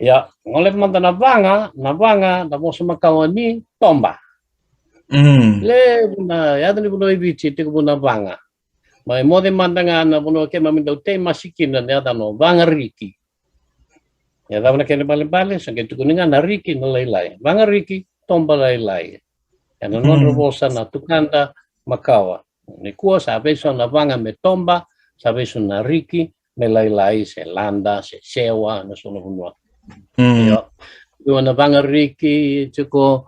Ya, ngoleh manta na vanga, da mo sumakawa ni tomba. Le buna ya tani buno ibichi te buna vanga. Mai mo de manda nga na buno ke mami do te masikina ya da no vanga riki. Ya da buna ke bale sa ke tukuninga na riki no lai. Vanga riki tomba lai. Ya no non robosa na tukanda makawa. Ni kuo sabe so na vanga me tomba, sabe so na riki me lai se landa se sewa na sono bunua. Yo. Yo na vanga riki chuko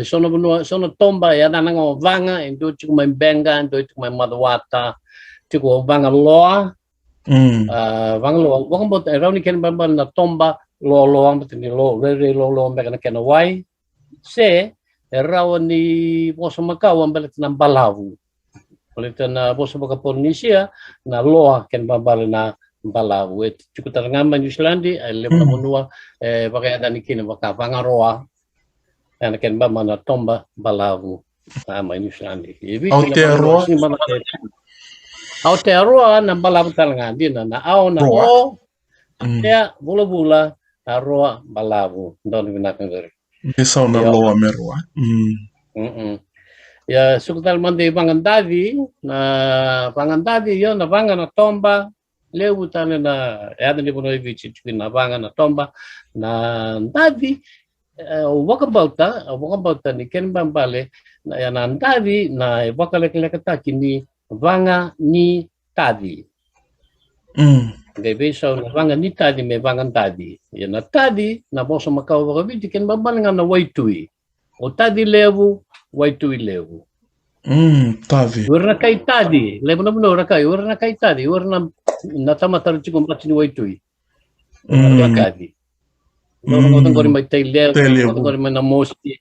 sono tomba ya na ngo vanga endo chuko mai benga endo chuko mai madawata chuko vanga loa vanga loa wong bot rauni ken bamba na tomba lo am tini lo lo mbeka ken wai se rawani boso makaw ambalet na balawu palit na boso maka Polnesia na loa ken bamba na balawu et chuko tarangamba New Zealand le monua pakai ada nikini baka vangaroa ana ken ba mana tomba balavu ama New Zealand ibi Aotearoa na balavu talanga dina na au na o ya bula aroa balavu don binakan gari bisa na loa merwa ya sukutal mande pangandadi yo na vanga na tomba leu tane na ya ni bono ibichi na vanga na tomba na ndadi wakabauta ni ken bambale na ya na ndadi na wakaleke kini vanga ni tadi Gebe so na vanga ni tadi me vanga tadi ya na tadi na boso makau wakabiti ken bambale nga na waitui o tadi levu waitui levu tadi warna kai tadi levu na buno rakai warna kai tadi warna natamatar chikum patini waitui warna tadi Ngotong gori mai tailel, ngotong gori mai na mosti.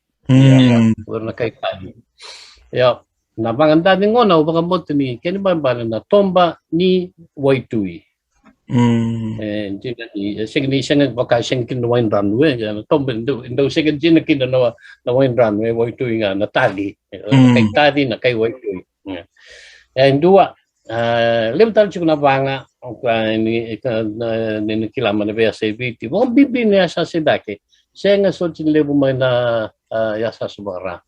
Warna kai tadi. Ya, na bangan tadi ngona ubang bot ni keni bambala na tomba ni waitui. Jadi segini sangat baka sengkin na wine runway na tomba indo segin jina kin na wine runway waitui nga na tadi. Kai tadi na kai waitui. And dua limtal chiku na banga ni kilama na biasa ibiti. Wong bibi ni asa sidake. Saya ngasotin lebu mai na yasa subara.